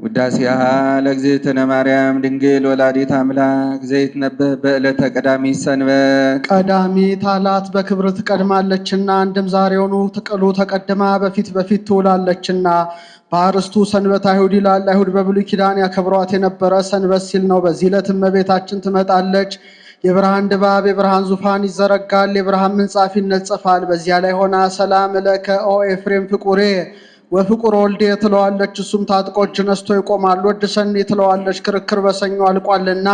ውዳሴሃ ለእግዝእትነ ማርያም ድንግል ወላዲተ አምላክ ዘይትነበብ በዕለተ ቀዳሚት ሰንበት። ቀዳሚት አላት በክብር ትቀድማለችና አንድም ዛሬውኑ ትቅሉ ተቀድማ በፊት ትውላለችና። በአርስቱ ሰንበት አይሁድ ይላል። አይሁድ በብሉይ ኪዳን ያከብሯት የነበረ ሰንበት ሲል ነው። በዚህ ዕለት እመቤታችን ትመጣለች። የብርሃን ድባብ የብርሃን ዙፋን ይዘረጋል፣ የብርሃን ምንጻፍ ይነጸፋል። በዚያ ላይ ሆና ሰላም ለከ ኦ ኤፍሬም ፍቁሬ ወፍቁር ወልዴ ትለዋለች። እሱም ታጥቆ እጅ ነስቶ ይቆማል። ወድሰኒ ትለዋለች። ክርክር በሰኞ አልቋልና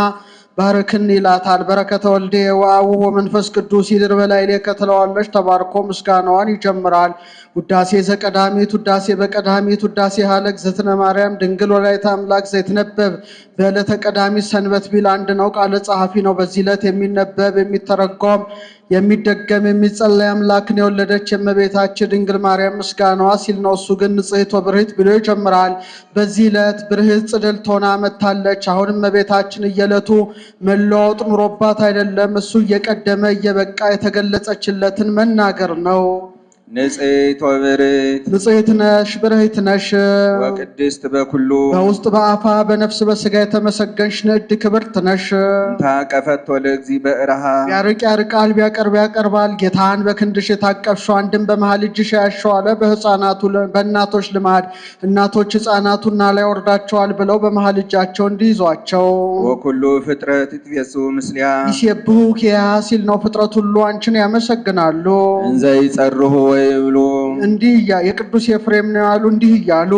ባርክን ይላታል። በረከተ ወልዴ ወአቡሁ ወመንፈስ ቅዱስ ይድር በላዕሌከ ትለዋለች። ተባርኮ ምስጋናዋን ይጀምራል። ውዳሴ ዘቀዳሚት ውዳሴ በቀዳሚት ውዳሴ ሃለ እግዝእትነ ማርያም ድንግል ወላዲተ አምላክ ዘይትነበብ በዕለተ ቀዳሚት ሰንበት ቢል አንድ ነው። ቃለ ጸሐፊ ነው። በዚህ ዕለት የሚነበብ የሚተረጎም የሚደገም የሚጸለይ አምላክን የወለደች የእመቤታችን ድንግል ማርያም ምስጋናዋ ሲል ነው። እሱ ግን ንጽሕት ወብርህት ብሎ ይጀምራል። በዚህ ዕለት ብርህት ጽድልት ሆና መጥታለች። አሁንም እመቤታችን እየዕለቱ መለዋወጥ ኑሮባት አይደለም፣ እሱ እየቀደመ እየበቃ የተገለጸችለትን መናገር ነው። ንጽሕት ወብርህት ንጽሕት ነሽ ብርህት ነሽ ወቅድስት በኩሉ በውስጥ በአፋ በነፍስ በሥጋ የተመሰገንሽ ንዕድ ክብርት ነሽ። እንታ ቀፈቶ ለእግዚእ በእረሃ ቢያርቅ ያርቃል ቢያቀርብ ያቀርባል። ጌታን በክንድሽ የታቀፍሽው አንድም በመሃል እጅሽ ያሸዋለ በሕፃናቱ በእናቶች ልማድ እናቶች ሕፃናቱና ላይ ወርዳቸዋል ብለው በመሃል እጃቸው እንዲይዟቸው ወኩሉ ፍጥረት ይትቤሱ ምስሊያ ይሴብሑ ኪያ ሲል ነው። ፍጥረት ሁሉ አንቺን ያመሰግናሉ። እንዘ ይጸርሁ ወይብሉ እንዲህ የቅዱስ ኤፍሬም ነው ያሉ እንዲህ እያሉ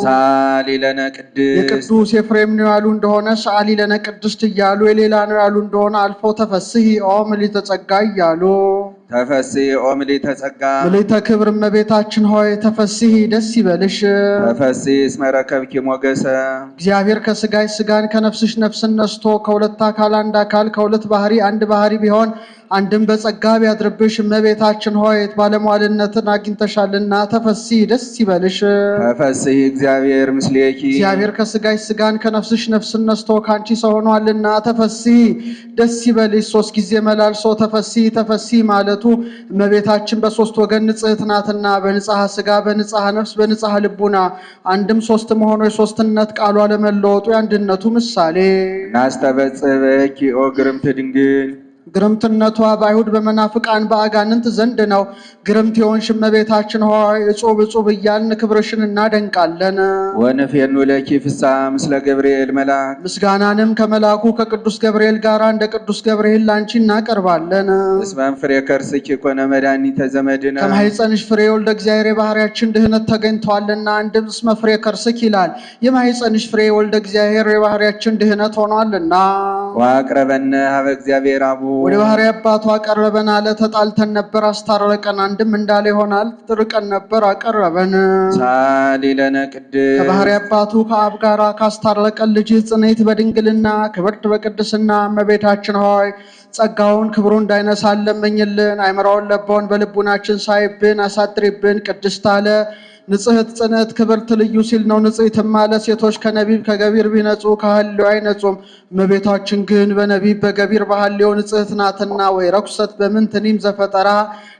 ሰአሊ ለነ ቅድስት የቅዱስ ኤፍሬም ነው ያሉ እንደሆነ ሰአሊ ለነ ቅድስት እያሉ የሌላ ነው ያሉ እንደሆነ አልፎ ተፈስሒ ኦ ምልዕተ ጸጋ እያሉ ተፈስሒ ኦ ምልዕተ ጸጋ ምልዕተ ክብር እመቤታችን ሆይ ተፈስሒ ደስ ይበልሽ። ተፈስሒ እስመ ረከብኪ ሞገሰ እግዚአብሔር ከሥጋሽ ሥጋን ከነፍስሽ ነፍስን ነስቶ ከሁለት አካል አንድ አካል ከሁለት ባህሪ አንድ ባህሪ ቢሆን አንድም በጸጋ ቢያድርብሽ እመቤታችን ሆይ ባለሟልነትን አግኝተሻልና ተፈስሒ ደስ ይበልሽ። ተፈስሒ እግዚአብሔር ምስሌኪ እግዚአብሔር ከሥጋሽ ሥጋን ከነፍስሽ ነፍስን ነስቶ ካንቺ ሰው ሆኗልና ተፈስሒ ደስ ይበልሽ። ሶስት ጊዜ መላልሶ ተፈስሒ ተፈስሒ ማለቱ እመቤታችን በሶስት ወገን ንጽሕት ናትና በንጽሐ ሥጋ በንጽሐ ነፍስ በንጽሐ ልቡና አንድም ሶስት መሆኑ የሶስትነት ቃሏ ለመለወጡ የአንድነቱ ምሳሌ ናስተበጽሕኪ ኦ ግርምት ድንግል ግርምትነቷ በአይሁድ በመናፍቃን በአጋንንት ዘንድ ነው። ግርምት የሆንሽ እመቤታችን ሆይ እጹብ እጹብ እያልን ክብርሽን እናደንቃለን። ወንፌኑ ለኪ ፍስሐ ምስለ ገብርኤል መልአክ ምስጋናንም ከመልአኩ ከቅዱስ ገብርኤል ጋር እንደ ቅዱስ ገብርኤል ላንቺ እናቀርባለን። እስመ ፍሬ ከርስኪ ኮነ መድኃኒተ ዘመድነ ከማኅፀንሽ ፍሬ ወልደ እግዚአብሔር የባህርያችን ድህነት ተገኝቷልና አንድም እስመ ፍሬ ከርስኪ ይላል። የማኅፀንሽ ፍሬ ወልደ እግዚአብሔር የባህርያችን ድህነት ሆኗልና ወአቅረበነ ሀበ እግዚአብሔር አቡ ወደ ባህሪ አባቱ አቀረበን አለ። ተጣልተን ነበር አስታረቀን። አንድም እንዳለ ይሆናል ትርቀን ነበር አቀረበን። ሰአሊ ለነ ቅድስት ከባህሪ አባቱ ከአብ ጋር ካስታረቀን ልጅ ጽኔት በድንግልና ክብርት በቅድስና እመቤታችን ሆይ ጸጋውን ክብሩ እንዳይነሳን ለምኝልን። አይምራውን ለባውን በልቡናችን ሳይብን አሳድሪብን። ቅድስት አለ ንጽሕት ጽንዕት ክብርት ልዩ ሲል ነው። ንጽሕትም አለ ሴቶች ከነቢብ ከገቢር ቢነጹ ከሐልዮ አይነጹም። እመቤታችን ግን በነቢብ በገቢር በሐልዮ ንጽሕት ናትና ወይ ረኩሰት በምንትኒም ዘፈጠራ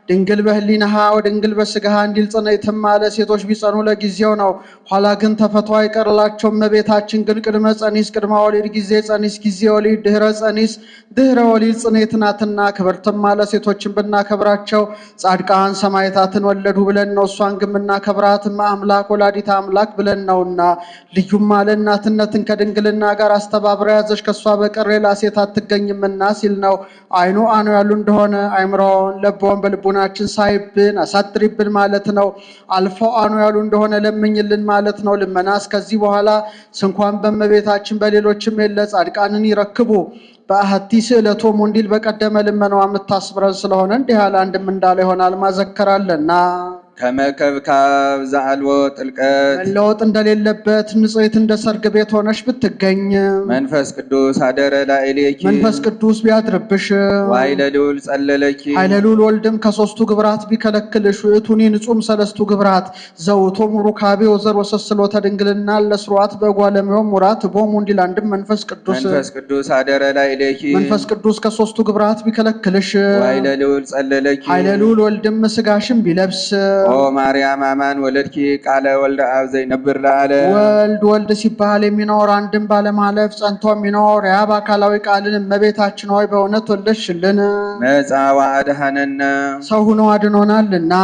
ድንግል በህሊናሃ ወድንግል በስጋሃ እንዲል ጽንዕትም አለ ሴቶች ቢጸኑ ለጊዜው ነው፣ ኋላ ግን ተፈቶ አይቀርላቸው። እመቤታችን ግን ቅድመ ጸኒስ ቅድመ ወሊድ ጊዜ ጸኒስ ጊዜ ወሊድ ድህረ ጸኒስ ድህረ ወሊድ ጽንዕት ናትና ክብርትም አለ ሴቶችን ብናከብራቸው ጻድቃን ሰማዕታትን ወለዱ ብለን ነው። እሷን ግን ብናከብራት አምላክ ወላዲተ አምላክ ብለን ነውና። ልዩም አለ እናትነትን ከድንግልና ጋር አስተባብራ ያዘች ከእሷ በቀር ሌላ ሴት አትገኝምና ሲል ነው። አይኑ አኑ ያሉ እንደሆነ አይምሮውን ለቦን በልቡናችን ሳይብን አሳድሪብን ማለት ነው። አልፎ አኑ ያሉ እንደሆነ ለምኝልን ማለት ነው። ልመናስ ከዚህ በኋላ ስንኳን በእመቤታችን በሌሎችም የለ ጻድቃንን ይረክቡ በአሐቲ ስእለቶሙ እንዲል በቀደመ ልመናዋ የምታስብረን ስለሆነ እንዲህ ያለ አንድም እንዳለ ይሆናል ማዘከራለና ከመከብካብ ዘአልቦ ጥልቀት መለወጥ እንደሌለበት ንጽሕት እንደ ሰርግ ቤት ሆነሽ ብትገኝ መንፈስ ቅዱስ አደረ ላዕሌኪ መንፈስ ቅዱስ ቢያድርብሽ ወኃይለ ልዑል ጸለለኪ ኃይለ ልዑል ወልድም ከሦስቱ ግብራት ቢከለክልሽ ውእቱኒ ንጹም ሰለስቱ ግብራት ዘውቶም ሩካቤ ወዘር ወሰስሎተ ድንግልና ለስሩዓት በጓለሜው ሙራት ቦሙ እንዲል አንድም መንፈስ ቅዱስ አደረ ላዕሌኪ መንፈስ ቅዱስ ከሦስቱ ግብራት ቢከለክልሽ ወኃይለ ልዑል ጸለለኪ ኃይለ ልዑል ወልድም ሥጋሽን ቢለብስ ኦ ማርያም አማን ወለድኪ ቃለ ወልደ አብ ዘይነብር ለዓለም ወልድ ሲባል የሚኖር አንድም ባለማለፍ ጸንቶ የሚኖር የአብ አካላዊ ቃልን እመቤታችን ሆይ በእውነት ወለድሽልን። መጻ ወአድኀነነ ሰው ሆኖ አድኖናልና።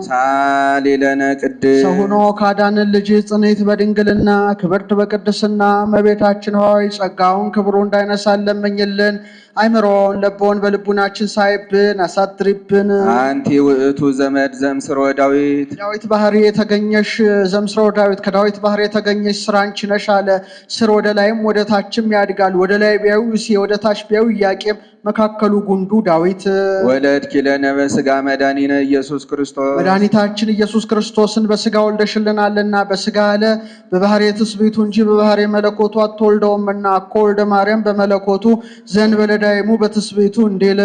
ሳሊ ለነ ቅድስት ሰው ሆኖ ካዳንን ልጅ ጽንዕት በድንግልና ክብርት በቅድስና እመቤታችን ሆይ ጸጋውን ክብሩ እንዳይነሳን ለምኝልን። አይምሮን ለቦን በልቡናችን ሳይብን አሳድሪብን። አንቲ ውእቱ ዘመድ ዘምስሮ ዳዊት ዳዊት ባህሪ የተገኘሽ ዘምስሮ ዳዊት ከዳዊት ባህሪ የተገኘሽ ስራ አንቺ ነሽ አለ። ስር ወደ ላይም ወደ ታችም ያድጋል። ወደ ላይ ቢያዩ እሴይ ወደ ታች ቢያዩ ኢያቄም መካከሉ ጉንዱ ዳዊት። ወለድኪ ለነ በሥጋ መድኃኒነ ኢየሱስ ክርስቶስ መድኃኒታችን ኢየሱስ ክርስቶስን በሥጋ ወልደሽልናልና። በሥጋ አለ በባህሪ ትስብእቱ እንጂ በባህሪ መለኮቱ አትወልደውምና። እኮ ወልደ ማርያም በመለኮቱ ዘእንበለ ዳይሙ በትስብእቱ እንዲል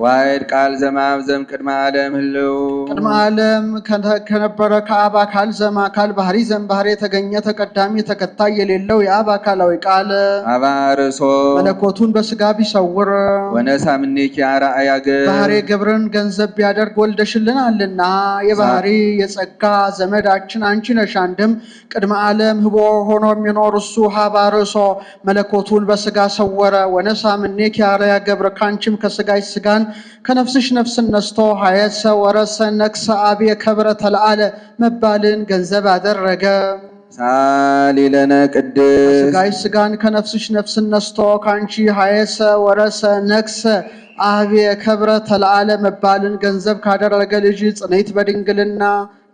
ዋሕድ ቃል ዘእምአብ ዘእምቅድመ ዓለም ህልው ቅድመ ዓለም ከነበረ ከአብ አካል ዘእምአካል ባህሪ ዘእምባህሪ የተገኘ ተቀዳሚ ተከታይ የሌለው የአብ አካላዊ ቃል አባርሶ መለኮቱን በሥጋ ቢሰውር ወነሳ እምኔኪ አርአያ ገብ ባህሪ ግብርን ገንዘብ ቢያደርግ ወልደሽልናልና። የባህሪ የጸጋ ዘመዳችን አንቺ ነሽ። አንድም ቅድመ ዓለም ህቦ ሆኖ የሚኖር እሱ ሀባርሶ መለኮቱን በሥጋ ሰወረ። ወነሳ እምኔኪ አርአያ ገብረ ካንቺም ከሥጋሽ ሥጋን ከነፍስሽ ነፍስን ነስቶ ሀየሰ ወረሰ ነክሰ አብየ ከብረ ተለአለ መባልን ገንዘብ አደረገ። ሳሊ ለነ ቅድስት ከሥጋሽ ሥጋን ከነፍስሽ ነፍስን ነስቶ ካንቺ ሀየሰ ወረሰ ነክሰ አብየ ከብረ ተለአለ መባልን ገንዘብ ካደረገ ልጅ ጽንዕት በድንግልና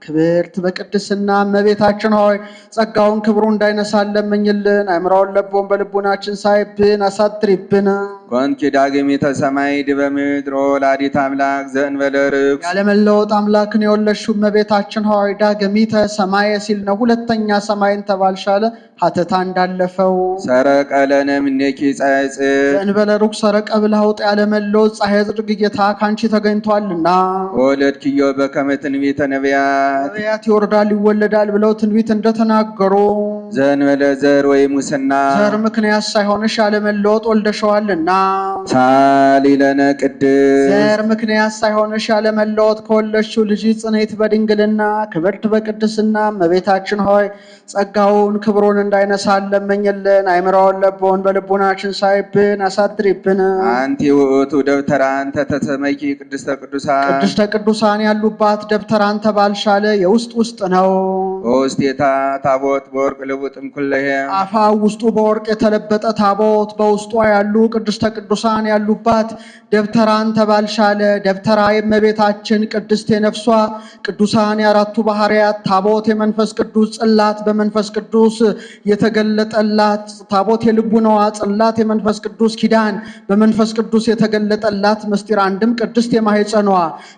ክብርት በቅድስና እመቤታችን ሆይ ጸጋውን ክብሩ እንዳይነሳን ለምኝልን። አይምሮውን ለቦን በልቡናችን ሳይብን አሳድሪብን። ኮንኪ ዳግሚተ ሰማይ ዲበ ምድር ወላዲተ አምላክ ዘእንበለ ርኩስ ያለመለወጥ አምላክን የወለድሽው እመቤታችን ሆይ ዳግሚተ ሰማይ ሲል ነው። ሁለተኛ ሰማይን ተባልሻለ ሀተታ እንዳለፈው ሰረቀ ለነ እምኔኪ ጻይጽ ዘእንበለ ርኩስ ሰረቀ ብልሃውጥ ያለመለወጥ ፀሐይ ጽድቅ ጌታ ካንቺ ተገኝቷልና። ወለድኪዮ በከመ ትንቢተ ነቢያት ይወርዳል ይወለዳል ብለው ትንቢት እንደተናገሩ ዘእንበለ ዘር ወይ ሙስና ዘር ምክንያት ሳይሆንሽ ያለመለወጥ ወልደሸዋልና። ሳሊ ለነ ቅድስት ዘር ምክንያት ሳይሆንሽ ያለመለወጥ ከወለድሽው ልጅ ጽንዕት በድንግልና ክብርት በቅድስና እመቤታችን ሆይ ጸጋውን ክብሩን እንዳይነሳን ለምኝልን። አይምሮውን ለቦን በልቡናችን ሳይብን አሳድሪብን። አንቲ ውእቱ ደብተራ አንተ ተሰመይኪ ቅድስተ ቅዱሳን ቅድስተ ቅዱሳን ያሉባት ደብተራን ተባልሻለ የውስጥ ውስጥ ነው። በውስቴታ ታቦት በወርቅ ልቡጥም ኩለሄ አፋው ውስጡ በወርቅ የተለበጠ ታቦት በውስጧ ያሉ ቅድስተ ቅዱሳን ያሉባት ደብተራን ተባልሻለ። ደብተራ የእመቤታችን ቅድስት የነፍሷ ቅዱሳን የአራቱ ባህርያት ታቦት የመንፈስ ቅዱስ ጽላት በመንፈስ ቅዱስ የተገለጠላት ታቦት የልቡናዋ ጽላት የመንፈስ ቅዱስ ኪዳን በመንፈስ ቅዱስ የተገለጠላት ምስጢር አንድም ቅድስት የማኅፀኗ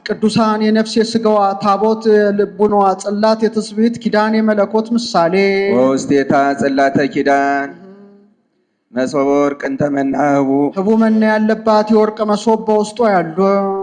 ቅዱሳን የነፍስ የሥጋዋ ታቦት የልቡናዋ ጽላት የትስብእት ኪዳን የመለኮት ምሳሌ በውስቴታ ጽላተ ኪዳን መሶበ ወርቅ እንተ መናህቡ ህቡ መና ያለባት የወርቅ መሶብ በውስጡ ያሉ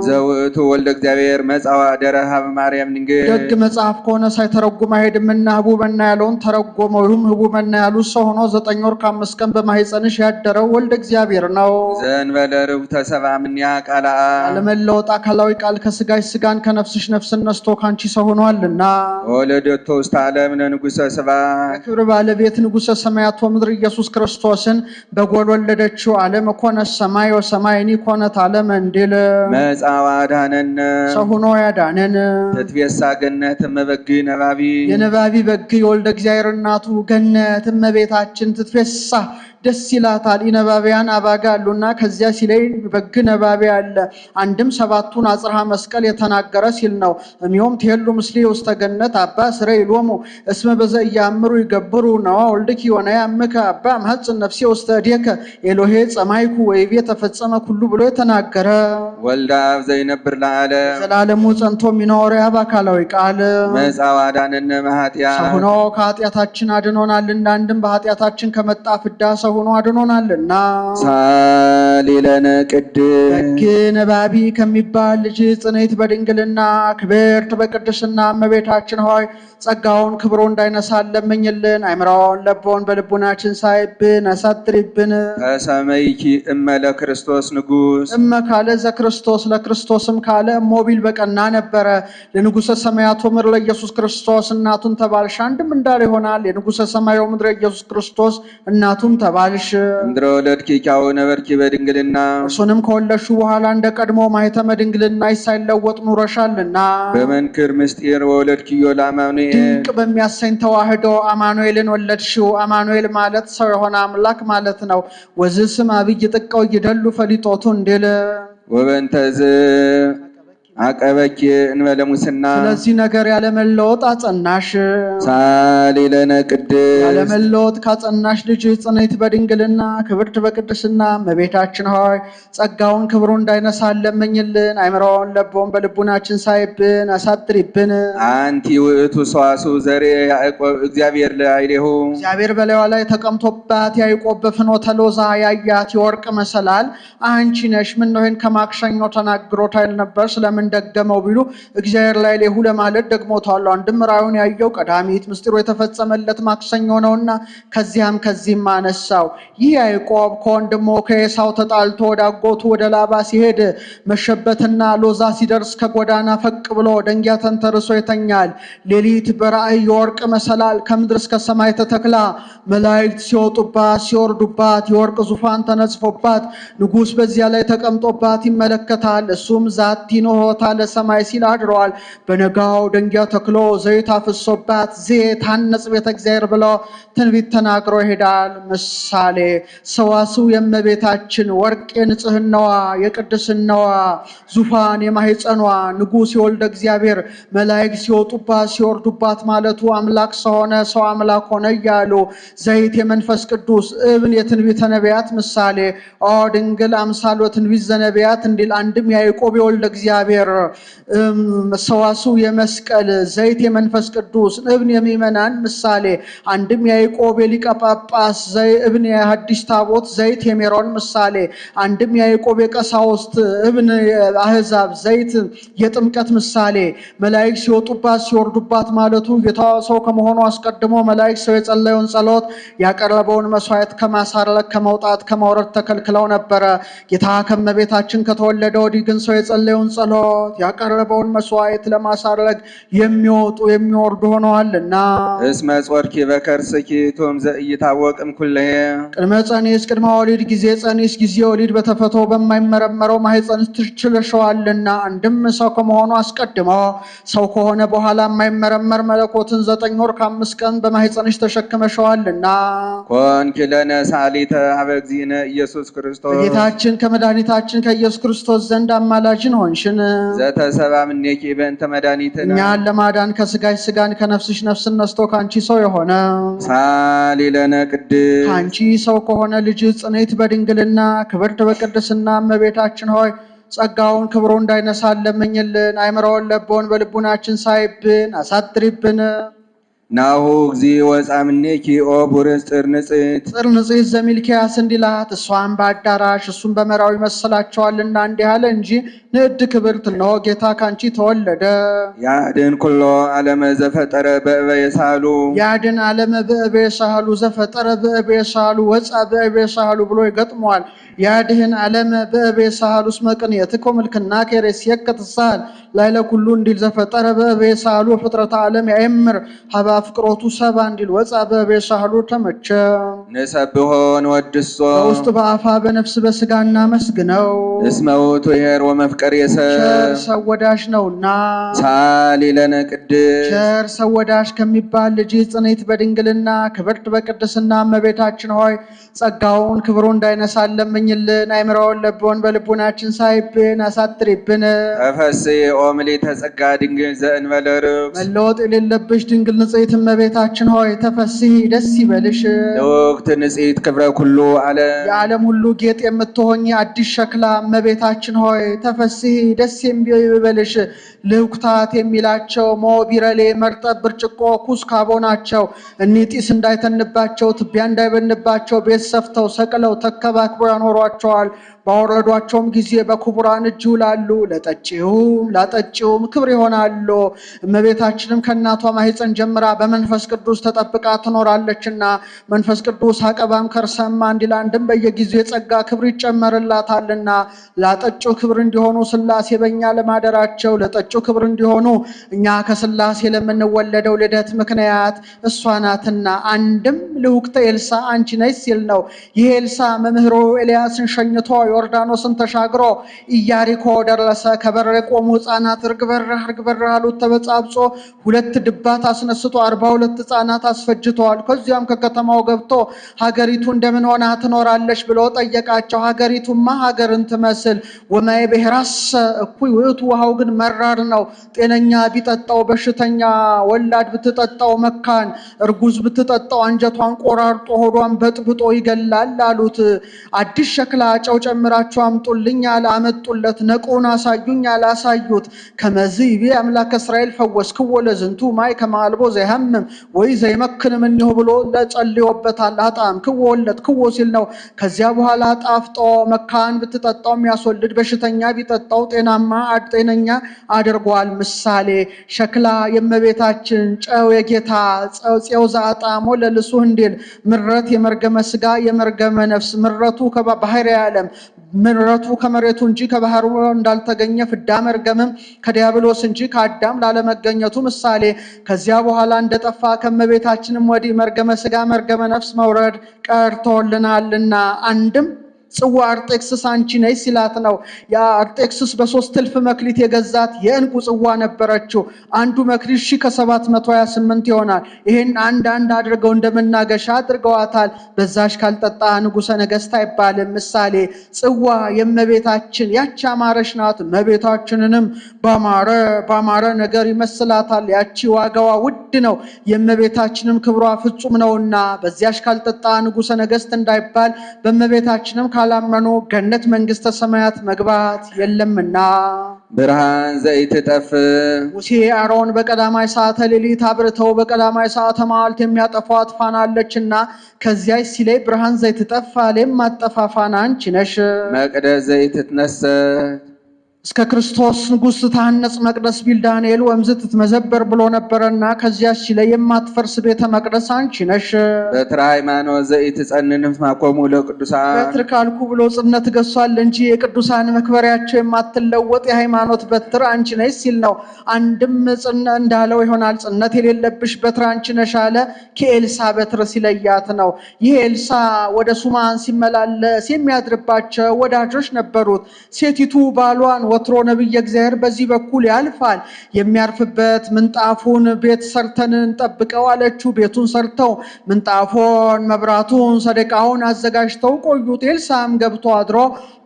ዘውእቱ ወልደ እግዚአብሔር መጻዋ ደረ ሀበ ማርያም ድንግል ደግ መጽሐፍ ከሆነ ሳይተረጉም አይሄድምና ህቡ መና ያለውን ተረጎመው። ይህም ህቡ መና ያሉት ሰው ሆኖ 9 ወር ከ5 ቀን በማኅፀንሽ ያደረው ወልደ እግዚአብሔር ነው። ዘእንበለ ርኩሰ ሰብአ እምኔሃ ቃለ አብ ያለመለወጥ አካላዊ ቃል ከሥጋሽ ሥጋን ከነፍስሽ ነፍስን ነስቶ ካንቺ ሰው ሆኗልና። ወለደቶ ውስተ ዓለም ለንጉሠ ስብሐት የክብር ባለቤት ንጉሠ ሰማያት ወምድር ኢየሱስ ክርስቶስን በጎል ወለደችው። ዓለም ኮነ ሰማይ ወሰማይኒ ኮነት ዓለም እንዲል መጻዋ አድኀነነ ሰው ሆኖ ያዳነን። ትትቤሳ ገነት እመበግ ነባቢ የነባቢ በግ የወልደ እግዚአብሔር እናቱ ገነት እመቤታችን ትትፌሳ ደስ ይላታል። ኢነባቢያን አባጋ አሉና ከዚያ ሲለይ በግ ነባቢ አለ። አንድም 7ቱን አጽርሃ መስቀል የተናገረ ሲል ነው። እሚዮም ትሄሉ ምስሌ ውስተ ገነት አባ ስረ ይሎሙ እስመ በዘ እያምሩ ይገብሩ ነዋ ወልድኪ ወነያ እምከ አባ ማኅፀን ነፍሴ ውስተ እዴከ ኤሎሄ ጸማይኩ ወይቤ ተፈጸመ ኩሉ ብሎ የተናገረ ወልደ አብ ዘይነብር ለዓለም ዘላለሙ ጸንቶ የሚኖር የአብ አካላዊ ቃል መጻዋ አድኀነነ እምኃጢአት ሰው ሆኖ ከኃጢአታችን አድኖናልና። አንድም በኃጢአታችን ከመጣ ፍዳ ሰው ሆኖ አድኖናልና። ሳሊ ለነ ቅድስት በግ ነባቢ ከሚባል ልጅ ጽንዕት በድንግልና ክብርት በቅድስና እመቤታችን ሆይ ጸጋውን ክብሩ እንዳይነሳን ለምኝልን። አይምሮውን ለቦን በልቡናችን ሳይብን አሳድሪ አሳድሪብን። ተሰመይኪ እመለ ክርስቶስ ንጉስ እመ ካለ ዘክርስቶስ ለክርስቶስም ካለ ሞቢል በቀና ነበረ። ለንጉሰ ሰማያቱ ምድር ለኢየሱስ ክርስቶስ እናቱን ተባልሽ። አንድም እንዳለ ይሆናል። የንጉሰ ሰማዩ ምድር ኢየሱስ ክርስቶስ እናቱም ተባልሽ። እንድረ ወለድኪ ኪያው ነበርኪ በድንግልና እርሱንም ከወለድሽ በኋላ እንደ ቀድሞ ማኅተመ ድንግልና ሳይለወጥ ኑረሻልና በመንክር ምስጢር ወለድኪዮ ለአማኑኤል ድንቅ በሚያሰኝ ተዋህዶ አማኑኤልን ወለድሽው። አማኑኤል ማለት ሰው የሆነ አምላክ ማለት ነው። ወዝህ ስም አብይ ጥቀው ይደሉ ፈሊጦቱ እንዲል ወበንተዝ አቀበኪ እንበለ ሙስና ስለዚህ ነገር ያለመለወጥ አጸናሽ። ሳሊለነ ቅድስ ያለመለወጥ ካጸናሽ ልጅ ጽኔት በድንግልና ክብርት በቅድስና እመቤታችን ሆይ ጸጋውን ክብሩ እንዳይነሳ ለምኝልን። አይምሮውን ለቦን በልቡናችን ሳይብን አሳድሪብን። አንቲ ውእቱ ሰዋስው ዘርእ ያዕቆብ እግዚአብሔር ለአይሌሁ እግዚአብሔር በላይዋ ላይ ተቀምጦባት ያዕቆብ በፍኖተ ሎዛ ያያት የወርቅ መሰላል አንቺ ነሽ። ምን ነው ይህን ከማክሰኞ ተናግሮት አይል ነበር ስለምን ደገመው ቢሉ እግዚአብሔር ላይ ሌሁ ለማለት ደግሞታል። አንድም ራእዩን ያየው ቀዳሚት ምስጢሩ የተፈጸመለት ማክሰኞ ነውና ከዚህም አነሳው። ይህ ያዕቆብ ከወንድሞ ከኤሳው ተጣልቶ ወደ አጎቱ ወደ ላባ ሲሄድ መሸበትና ሎዛ ሲደርስ ከጎዳና ፈቅ ብሎ ደንጊያ ተንተርሶ ይተኛል። ሌሊት በራእይ የወርቅ መሰላል ከምድር እስከ ሰማይ ተተክላ መላእክት ሲወጡባት ሲወርዱባት የወርቅ ዙፋን ተነጽፎባት ንጉሥ በዚያ ላይ ተቀምጦባት ይመለከታል። እሱም ዛቲ ኖሆታ ለሰማይ ሲል አድሯል። በነጋው ደንጊያ ተክሎ ዘይት አፍሶባት ዘይት ታነጽ ቤተ እግዚአብሔር ብሎ ትንቢት ተናግሮ ይሄዳል። ምሳሌ ሰዋስው የእመቤታችን ወርቅ የንጽህናዋ የቅድስናዋ ዙፋን የማህፀኗ ንጉሥ የወልደ እግዚአብሔር መላእክት ሲወጡባት ሲወርዱባት ማለቱ አምላክ ሰሆነ ሰው አምላክ ሆነ እያሉ ዘይት የመንፈስ ቅዱስ እብን የትንቢተ ነቢያት ምሳሌ ኦ ድንግል አምሳሎ ትንቢት ዘነቢያት እንዲል አንድም ያዕቆብ የወልደ እግዚአብሔር ሰዋስው የመስቀል ዘይት የመንፈስ ቅዱስ እብን የሚመናን ምሳሌ አንድም ያዕቆብ የሊቀ ጳጳስ እብን የሐዲስ ታቦት ዘይት የሜሮን ምሳሌ አንድም ያዕቆብ የቀሳውስት እብን አህዛብ ዘይት የጥምቀት ምሳሌ መላእክት ሲወጡባት ሲወርዱባት ማለቱ ጌታ ሰው ከመሆኑ አስቀድሞ መላእክት ሰው የጸለየውን ጸሎት ያቀረበውን መስዋዕት ከማሳረግ ከመውጣት ከመውረድ ተከልክለው ነበረ። ጌታ ከመቤታችን ከተወለደ ወዲህ ግን ሰው የጸለየውን ጸሎት ያቀረበውን መስዋዕት ለማሳረግ የሚወጡ የሚወርዱ ሆነዋልና እስመ ጾርኪ በከርስኪ ቶም ዘኢይታወቅም ኩለየ ቅድመ ጸኒስ ቅድመ ወሊድ ጊዜ ጸኒስ ጊዜ ወሊድ በተፈቶ በማይመረመረው ማኅፀንሽ ትችለሸዋልና አንድም ሰው ከመሆኑ አስቀድሞ ሰው ከሆነ በኋላ የማይመረመር መለኮትን 9 ወር ከ5 ቀን በማኅፀንሽ ተሸክመሸዋልና ኮንኪ ለነ ሳሊተ ሀበ እግዚእነ ኢየሱስ ክርስቶስ ጌታችን ከመድኃኒታችን ከኢየሱስ ክርስቶስ ዘንድ አማላጅን ሆንሽን። ዘተሰባ ምኔኪ በእንተ መድኃኒትነ እኛን ለማዳን ከስጋሽ ስጋን ከነፍስሽ ነፍስን ነስቶ ካንቺ ሰው የሆነ ሳሊለነ ቅድስ ካንቺ ሰው ከሆነ ልጅ ጽኔት በድንግልና ክብርት በቅድስና እመቤታችን ሆይ ጸጋውን ክብሩ እንዳይነሳ ለምኝልን። አይምሮውን ለቦን በልቡናችን ሳይብን አሳድሪብን። ናሁ እግዚእ ወጻምኔኪ ኦ ቡርስ ጽርንጽት ጽርንጽት ዘሚልኪያስ እንዲላት እሷን በአዳራሽ እሱን በመራዊ መሰላቸዋልና እንዲህ አለ እንጂ ንዕድ ክብርት እነሆ ጌታ ካንቺ ተወለደ። ያድን ኩሎ ዓለመ ዘፈጠረ በእበ የሳሉ ያድን ዓለመ በእበ የሳሉ ዘፈጠረ በእበ የሳሉ ወፃ በእበ የሳሉ ብሎ ይገጥመዋል። ያድህን ዓለመ በእበ የሳሉ እስመ ቅንየትከ ምልክና ከሬስ የከተሳል ላይለ ኩሉ እንዲል ዘፈጠረ በእበ የሳሉ ፍጥረተ ዓለም ያእምር ሀባ ፍቅሮቱ ሰባ እንዲል ወፃ በእበ የሳሉ ተመቸ። ንሰብሖ ንወድሶ በውስጥ በአፋ በነፍስ በስጋ እናመስግነው። እስመ ውእቱ ኄር ወመፍቀሬ ቸር ሰው ወዳጅ ነውና ሳሊለነ ቅድስ ቸር ሰው ወዳጅ ከሚባል ልጅ ጽኔት በድንግልና ክብርት በቅድስና እመቤታችን ሆይ ጸጋውን ክብሩ እንዳይነሳ ለምኝልን። አይምሮውን ለቦን በልቡናችን ሳይብን አሳድሪብን። ተፈሥሒ ኦ ምልዕተ ጸጋ ድንግል ዘእንበለ ርኩስ መለወጥ የሌለብሽ ድንግል ንጽሕት እመቤታችን ሆይ ተፈሥሒ ደስ ይበልሽ። ልውክት ንጽሕት ክብረ ኩሉ ዓለም የዓለም ሁሉ ጌጥ የምትሆኝ አዲስ ሸክላ እመቤታችን ሆይ ተፈሥሒ ደስ የሚበልሽ። ልውክታት የሚላቸው ሞ ቢረሌ መርጠብ ብርጭቆ ኩስካቦ ናቸው። እኒህ ጢስ እንዳይተንባቸው ትቢያ እንዳይበንባቸው ቤት ሰፍተው ሰቅለው ተከባክበው ያኖሯቸዋል። ባወረዷቸውም ጊዜ በክቡራን እጅ ይውላሉ። ለጠጪውም ላጠጪውም ክብር ይሆናሉ። እመቤታችንም ከእናቷ ማኅፀን ጀምራ በመንፈስ ቅዱስ ተጠብቃ ትኖራለችና መንፈስ ቅዱስ አቀባም ከርሰማ እንዲል አንድም በየጊዜው የጸጋ ክብር ይጨመርላታልና ላጠጪው ክብር እንዲሆኑ ሥላሴ በእኛ ለማደራቸው ለጠጪው ክብር እንዲሆኑ እኛ ከሥላሴ ለምንወለደው ልደት ምክንያት እሷ ናትና አንድም ልሁክተ ኤልሳ አንቺ ነሽ ሲል ነው። ይህ ኤልሳ መምህሩ ኤልያስን ሸኝቶ ዮርዳኖስን ተሻግሮ ኢያሪኮ ደረሰ። ከበር የቆሙ ሕፃናት ርግበርህ ርግበርህ አሉት። ተበጻብጾ 2 ድባት አስነስቶ 42 ሕፃናት አስፈጅተዋል። ከዚያም ከከተማው ገብቶ ሀገሪቱ እንደምን ሆና ትኖራለች ብሎ ጠየቃቸው። ሀገሪቱማ ሀገርን ትመስል ወማየ ብሔራሰ እኩይ ውእቱ፣ ውሃው ግን መራር ነው። ጤነኛ ቢጠጣው በሽተኛ፣ ወላድ ብትጠጣው መካን፣ እርጉዝ ብትጠጣው አንጀቷን ቆራርጦ ሆዷን በጥብጦ ይገላል አሉት። አዲስ ሸክላ ጨው ጨምራችሁ አምጡልኝ አለ። አመጡለት። ነቁን አሳዩኝ አለ። አሳዩት። ከመዚህ ይቤ አምላክ እስራኤል ፈወስክዎ ለዝንቱ ማይ ከማልቦ ዘይሃምም ወይ ዘይመክንም እኒሁ ብሎ ለጸልዮበታል። አጣም ክዎ ወለት ክዎ ሲል ነው። ከዚያ በኋላ ጣፍጦ መካን ብትጠጣው የሚያስወልድ በሽተኛ ቢጠጣው ጤነኛ አድርጓል። ምሳሌ ሸክላ የእመቤታችን ጨው የጌታ ፄው ዘአጣሞ ለልሱ እንዲል ምረት የመርገመ ሥጋ የመርገመ ነፍስ ምረቱ ከባህር ዓለም ምረቱ ከመሬቱ እንጂ ከባህሩ እንዳልተገኘ ፍዳ መርገምም ከዲያብሎስ እንጂ ከአዳም ላለመገኘቱ ምሳሌ። ከዚያ በኋላ እንደጠፋ ከእመቤታችንም ወዲህ መርገመ ሥጋ መርገመ ነፍስ መውረድ ቀርቶልናልና አንድም ጽዋ አርጤክስስ አንቺ ነሽ ሲላት ነው። ያ አርጤክስስ በ3 እልፍ መክሊት የገዛት የእንቁ ጽዋ ነበረችው። አንዱ መክሊት 1728 ይሆናል። ይሄን አንድ አድርገው እንደመናገሻ አድርገዋታል። በዛሽ ካልጠጣ ንጉሠ ነገሥት አይባልም። ምሳሌ ጽዋ የእመቤታችን ያቺ አማረች ናት። እመቤታችንንም ባማረ ነገር ይመስላታል። ያቺ ዋጋዋ ውድ ነው። የእመቤታችንም ክብሯ ፍጹም ነውና በዚያሽ ካልጠጣ ንጉሠ ነገሥት እንዳይባል በእመቤታችንም ካላመኑ ገነት መንግሥተ ሰማያት መግባት የለምና። ብርሃን ዘይትጠፍ ሙሴ አሮን በቀዳማይ ሰዓተ ሌሊት አብርተው በቀዳማይ ሰዓተ መዓልት የሚያጠፏት ፋና አለችና ከዚያ ሲለይ ብርሃን ዘይትጠፍ አለም ማጠፋ ፋና አንቺ ነሽ። መቅደስ ዘይትትነሰት እስከ ክርስቶስ ንጉሥ ታነጽ መቅደስ ቢል ዳንኤል ወምዝ ትትመዘበር ብሎ ነበረና ከዚያ ሲለይ የማትፈርስ ቤተ መቅደስ አንቺ ነሽ። በትረ ሃይማኖት ዘይትጸንንፍ ማቆሙ ለቅዱሳን በትር ካልኩ ብሎ ጽነት ገሷል እንጂ የቅዱሳን መክበሪያቸው የማትለወጥ የሃይማኖት በትር አንቺ ነሽ ሲል ነው። አንድም እንዳለው ይሆናል። ጽነት የሌለብሽ በትር አንቺ ነሽ አለ። ከኤልሳ በትር ሲለያት ነው። ይህ ኤልሳ ወደ ሱማን ሲመላለስ የሚያድርባቸው ወዳጆች ነበሩት። ሴቲቱ ባሏን ወትሮ ነብይ እግዚአብሔር በዚህ በኩል ያልፋል፣ የሚያርፍበት ምንጣፉን ቤት ሰርተን እንጠብቀው አለችው። ቤቱን ሰርተው ምንጣፉን፣ መብራቱን፣ ሰደቃውን አዘጋጅተው ቆዩት። ኤልሳም ገብቶ አድሮ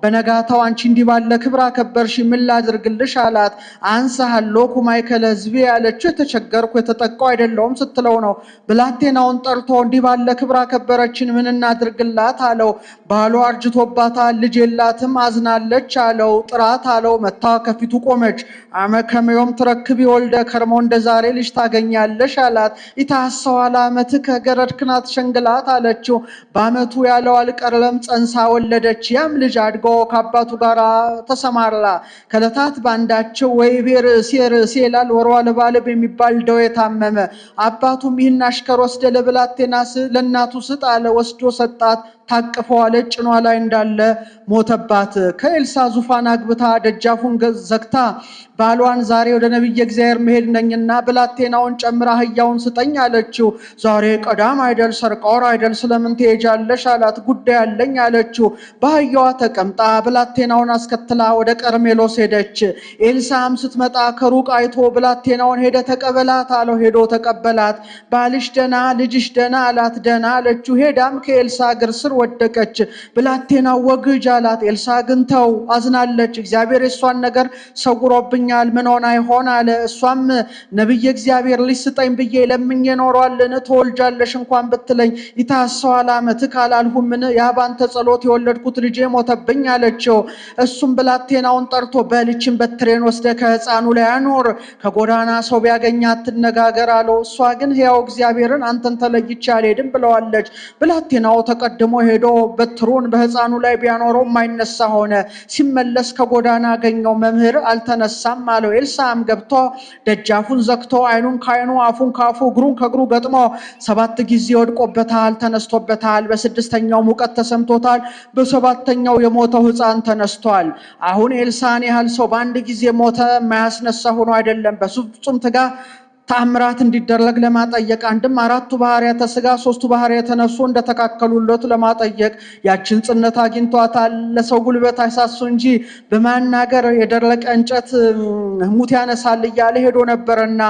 በነጋታው አንቺ እንዲህ ባለ ክብር አከበርሽ፣ ምን ላድርግልሽ አላት። አንሳሃሎኩ ማእከለ ሕዝቤ ያለችው የተቸገርኩ የተጠቃው አይደለሁም ስትለው ነው። ብላቴናውን ጠርቶ እንዲህ ባለ ክብር አከበረችን፣ ምን እናድርግላት አለው። ባሏ አርጅቶባታል፣ ልጅ የላትም፣ አዝናለች አለው። ጥራት አለው። መታ ከፊቱ ቆመች። አመከመዮም ትረክቢ ወልደ ከርሞ እንደ ዛሬ ልጅ ታገኛለሽ አላት። ኢታሰዋላ ዓመትከ ገረድክናት ሸንግላት አለችው። በዓመቱ ያለው አልቀረም፣ ጸንሳ ወለደች። ያም ልጅ አድጎ ከአባቱ ጋር ተሰማራ። ከዕለታት ባንዳቸው ወይቤ ርዕሴ ይላል ወርዋ ለባለብ የሚባል ደዌ ታመመ። አባቱም ይህን አሽከር ወስደ ለብላቴና ለእናቱ ስጥ አለ። ወስዶ ሰጣት። ታቅፈዋለች። ጭኗ ላይ እንዳለ ሞተባት። ከኤልሳ ዙፋን አግብታ ደጃፉን ዘግታ ባሏን ዛሬ ወደ ነቢየ እግዚአብሔር መሄድ ነኝና ብላቴናውን ጨምራ አህያውን ስጠኝ አለችው። ዛሬ ቀዳም አይደል ሰርቀወር አይደል ስለምን ትሄጃለሽ አላት። ጉዳይ አለኝ አለችው። በአህያዋ ተቀምጣ ብላቴናውን አስከትላ ወደ ቀርሜሎስ ሄደች። ኤልሳም ስትመጣ ከሩቅ አይቶ ብላቴናውን ሄደ ተቀበላት አለው። ሄዶ ተቀበላት። ባልሽ ደና ልጅሽ ደና አላት። ደና አለችው። ሄዳም ከኤልሳ እግር ስር ወደቀች። ብላቴናው ወግጅ አላት። ኤልሳ ግን ተው፣ አዝናለች። እግዚአብሔር የሷን ነገር ሰውሮብኛል፣ ምን ሆና ይሆን አለ። እሷም ነብይ እግዚአብሔር ልጅ ስጠኝ ብዬ ለምኜ ኖሯልን? ትወልጃለሽ እንኳን ብትለኝ ይታሰዋል ዓመትህ አላልሁምን? ያ ባንተ ጸሎት የወለድኩት ልጄ ሞተብኝ አለችው። እሱም ብላቴናውን ጠርቶ በልችን በትሬን ወስደ ከሕፃኑ ላይ አኖር፣ ከጎዳና ሰው ቢያገኝ አትነጋገር አለው። እሷ ግን ሕያው እግዚአብሔርን አንተን ተለይቼ አልሄድም ብለዋለች። ብላቴናው ተቀድሞ ሄዶ በትሩን በሕፃኑ ላይ ቢያኖረው የማይነሳ ሆነ። ሲመለስ ከጎዳና አገኘው። መምህር አልተነሳም አለው። ኤልሳዕም ገብቶ ደጃፉን ዘግቶ ዓይኑን ከዓይኑ አፉን ከአፉ እግሩን ከእግሩ ገጥሞ 7 ጊዜ ወድቆበታል፣ ተነስቶበታል። በ6ኛው ሙቀት ተሰምቶታል። በ7ኛው የሞተው ሕፃን ተነስቷል። አሁን ኤልሳዕን ያህል ሰው በአንድ ጊዜ ሞተ የማያስነሳ ሆኖ አይደለም፣ በፍጹም ትጋት ተአምራት እንዲደረግ ለማጠየቅ አንድም 4ቱ ባህርያተ ሥጋ 3ቱ ባህርያተ ነፍሱ እንደተካከሉለት ለማጠየቅ ያችን ጽነት አግኝቷታል። ለሰው ጉልበት አይሳሱ እንጂ በማናገር የደረቀ እንጨት ሙት ያነሳል እያለ ሄዶ ነበረና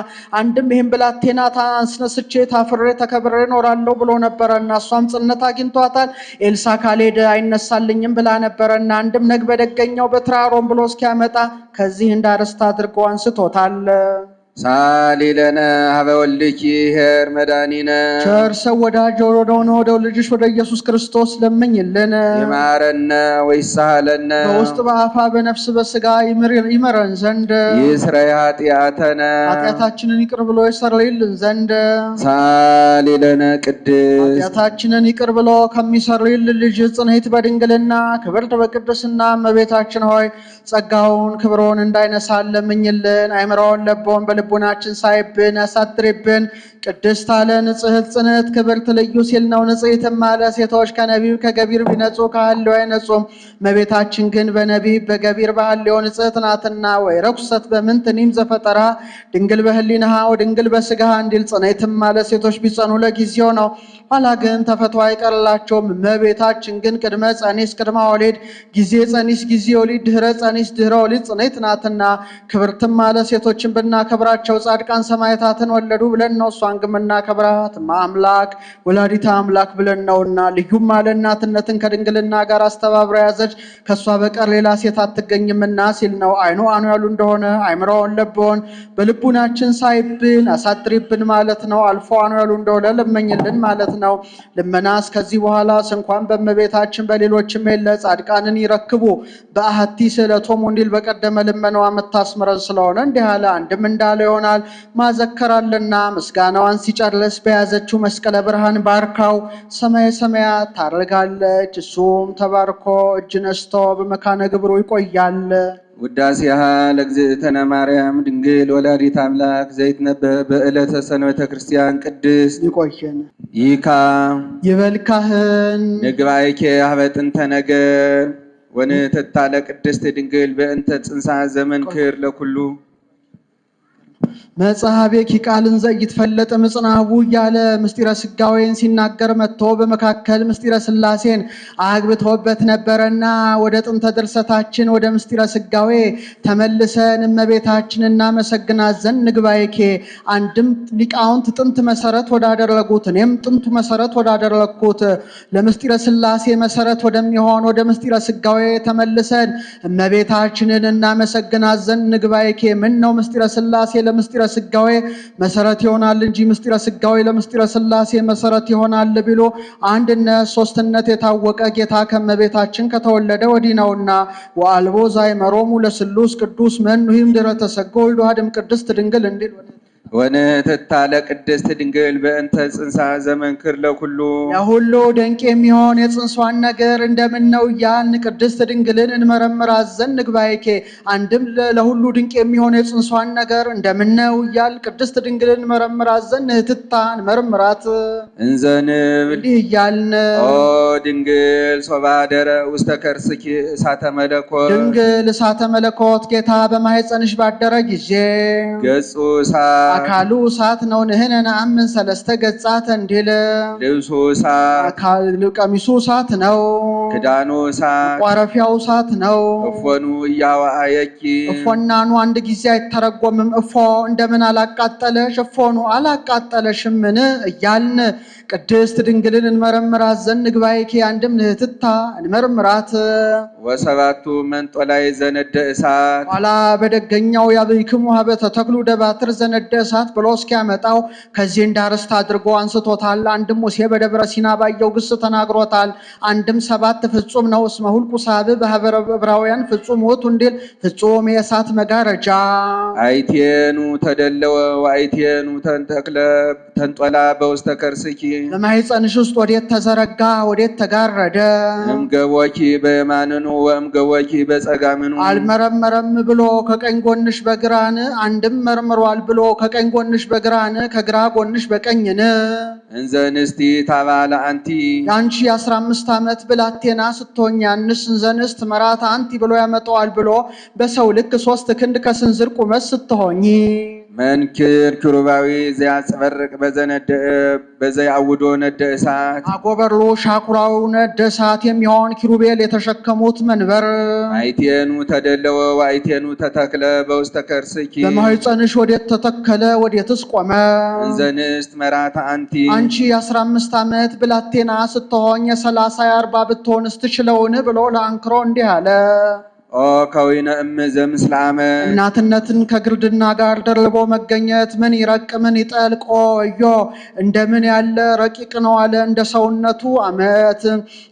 አንድም ይህን ብላቴና አስነስቼ ታፍሬ ተከብሬ እኖራለሁ ብሎ ነበረና እሷም ጽነት አግኝቷታል። ኤልሳዕ ካልሄደ አይነሳልኝም ብላ ነበረና አንድም ነግ በደገኛው በትራሮም ብሎ እስኪያመጣ ከዚህ እንዳርስት አድርጎ አንስቶታል። ሳሊለነ ሀበ ወልድኪ ኄር መድኃኒነ ቸር ሰው ወዳጅ ወደሆነ ወደ ልጅሽ ወደ ኢየሱስ ክርስቶስ ለምኝልን። ይማረነ ወይሳሃለነ በውስጥ በአፋ በነፍስ በሥጋ ይመረን ዘንድ ይስረይ ኃጢአተነ ኃጢአታችንን ይቅር ብሎ ይሰርይልን ዘንድ ሳሊለነ ቅድስት ኃጢአታችንን ይቅር ብሎ ከሚሰርይልን ልጅ ጽንዕት በድንግልና ክብርት በቅድስና እመቤታችን ሆይ ጸጋውን ክብሮን እንዳይነሳን ለምኝልን። አይምሮውን ለቦን ልቡናችን ሳይብን ያሳድርብን። ቅድስት አለ ንጽሕት ጽንዕት ክብርት ልዩ ሲል ነው። ንጽሕትም አለ ሴቶች ከነቢብ ከገቢር ቢነጹ ከሐልዮ አይነጹም። እመቤታችን ግን በነቢብ በገቢር በሐልዮ ንጽሕት ናትና። ወይ ረኩሰት በምንትኒም ዘፈጠራ ድንግል በህሊናሃ ወድንግል በሥጋሃ እንዲል ጽንዕትም አለ ሴቶች ቢጸኑ ለጊዜው ነው፣ ኋላ ግን ተፈቶ አይቀርላቸውም። እመቤታችን ግን ቅድመ ጸኒስ ቅድመ ወሊድ ጊዜ ጸኒስ ጊዜ ወሊድ ድህረ ጸኒስ ድህረ ወሊድ ጽንዕት ናትና። ክብርትም አለ ሴቶችን ብናከብራቸው ጻድቃን ሰማዕታትን ወለዱ ብለን ነው። እሷን ግን የምናከብራት አምላክ ወላዲተ አምላክ ብለን ነውና። ልዩም አለ እናትነትን ከድንግልና ጋር አስተባብራ ያዘች ከእሷ በቀር ሌላ ሴት አትገኝምና ሲል ነው። አይኑ አኑ ያሉ እንደሆነ አይምሮውን ለቦን በልቡናችን ሳይብን አሳድሪብን ማለት ነው። አልፎ አኑ ያሉ እንደሆነ ለመኝልን ማለት ነው። ልመናስ ከዚህ በኋላ እንኳን በእመቤታችን በሌሎችም የለ ጻድቃንን ይረክቡ በአሐቲ ስእለቶሙ እንዲል በቀደመ ልመናዋ የምታስምረን ስለሆነ እንዲህ አለ። አንድም እንዳለ ይሆናል ማዘከራልና ምስጋናዋን ሲጨርስ በያዘችው መስቀለ ብርሃን ባርካው ሰማየ ሰማያት ታርጋለች። እሱም ተባርኮ እጅ ነስቶ በመካነ ግብሩ ይቆያል። ውዳሴሃ ለእግዝእትነ ማርያም ድንግል ወላዲተ አምላክ ዘይትነበብ በዕለተ ሰንበተ ክርስቲያን ቅድስት ይቆየን። ይካ ይበልካህን ንግባይኬ ሀበ ጥንተ ነገር ወንትታለ ቅድስት ድንግል በእንተ ጽንሳ ዘመን ክር ለኩሉ መጽሐቤኪ ቃልን ዘይትፈለጥ ምጽናቡ እያለ ምስጢረ ስጋዌን ሲናገር መጥቶ በመካከል ምስጢረ ስላሴን አግብቶበት ነበረና ወደ ጥንተ ድርሰታችን ወደ ምስጢረ ስጋዌ ተመልሰን እመቤታችን እናመሰግናት ዘንድ ንግባይኬ አንድም ሊቃውንት ጥንት መሰረት ወዳደረጉት እኔም ጥንቱ መሰረት ወዳደረግኩት ለምስጢረ ስላሴ መሰረት ወደሚሆን ወደ ምስጢረ ስጋዌ ተመልሰን እመቤታችንን እናመሰግናት ዘንድ ንግባይኬ ምን ነው ምስጢረ ስላሴ ለምስጢረ ስጋዌ መሰረት ይሆናል እንጂ ምስጢረ ስጋዌ ለምስጢረ ስላሴ መሰረት ይሆናል ቢሉ አንድነት ሶስትነት የታወቀ ጌታ ከመቤታችን ከተወለደ ወዲህ ነውና። ወአልቦ ዛይመሮሙ ለስሉስ ቅዱስ መኑሂም ድረ ተሰገው ወልድ ዋህድም ቅድስት ድንግል እንዲል ወንትታለ ቅድስት ድንግል በእንተ ጽንሳ ዘመን ክር ለኩሉ ያሁሉ ድንቅ የሚሆን የጽንሷን ነገር እንደምን ነው እያልን ቅድስት ድንግልን እንመረምራት ዘንድ ንግባይኬ አንድም ለሁሉ ድንቅ የሚሆን የጽንሷን ነገር እንደምን ነው እያል ቅድስት ድንግልን እንመረምራት ዘንድ ንህትታ እንመርምራት እንዘንብል እንዲህ እያልን ኦ ድንግል ሶባደረ ውስተ ከርስኪ እሳተ መለኮት ድንግል እሳተ መለኮት ጌታ በማኅፀንሽ ባደረ ጊዜ ገጹ እሳት አካሉ እሳት ነው። ንሕነ ነአምን ሰለስተ ገጻተ እንዲል ልብሱ እሳት ቀሚሱ እሳት ነው። ክዳኑ እሳት ቋረፊያው እሳት ነው። እፎኑ እያዋአየኪ እፎናኑ አንድ ጊዜ አይተረጎምም። እፎ እንደምን አላቃጠለሽ እፎኑ አላቃጠለሽምን እያልን ቅድስት ድንግልን እንመረምራት ዘንድ ንግባይኪ አንድም ንህትታ እንመርምራት። ወሰባቱ መንጦላይ ዘነደ እሳት ኋላ በደገኛው ያብይክሙ ሀበ ተተክሉ ደባትር ዘነደ እሳት ብሎ እስኪያመጣው ከዚህ እንዳርስት አድርጎ አንስቶታል። አንድም ሙሴ በደብረ ሲና ባየው ግስ ተናግሮታል። አንድም 7 7 ፍጹም ነው እስመ ሁልቁ ሳብ በዕብራውያን ፍጹም ውእቱ እንዲል ፍጹም የእሳት መጋረጃ አይቴኑ ተደለወ ወአይቴኑ ተንተክለ ተንጦላ በውስተ ከርስኪ በማኅፀንሽ ውስጥ ወዴት ተዘረጋ ወዴት ተጋረደ እምገቦኪ በየማንኑ ወእምገቦኪ በጸጋምኑ አልመረመረም ብሎ ከቀኝ ጎንሽ በግራን አንድም መርምሯል ብሎ ከቀኝ ጎንሽ በግራን ከግራ ጎንሽ በቀኝን እንዘ ንስቲ ታባለ አንቲ ያንቺ 15 ዓመት ብላቴና ስትሆኝ ያንስ እንዘ ንስት መራት አንቲ ብሎ ያመጣዋል ብሎ በሰው ልክ 3 ክንድ ከስንዝር ቁመት ስትሆኝ መንክር ኪሩባዊ ዘያጽበርቅ በዘያውዶ ነደ እሳት አጎበርሎ ሻኩራው ነደ እሳት የሚሆን ኪሩቤል የተሸከሙት መንበር አይቴኑ ተደለወ ወአይቴኑ ተተክለ በውስተ ከርስኪ በማኅፀንሽ ወዴት ተተከለ ወዴትስ ቆመ እንዘ ንስት መራታ አንቲ አንቺ 15 ዓመት ብላቴና ስትሆኝ 30 40 ብትሆንስ ትችለውን ብሎ ለአንክሮ እንዲህ አለ ኦ ከዊነ እም ዘምስለ አመት እናትነትን ከግርድና ጋር ደርቦ መገኘት ምን ይረቅ ምን ይጠልቆ እዮ እንደምን ያለ ረቂቅ ነው አለ እንደ ሰውነቱ ዓመት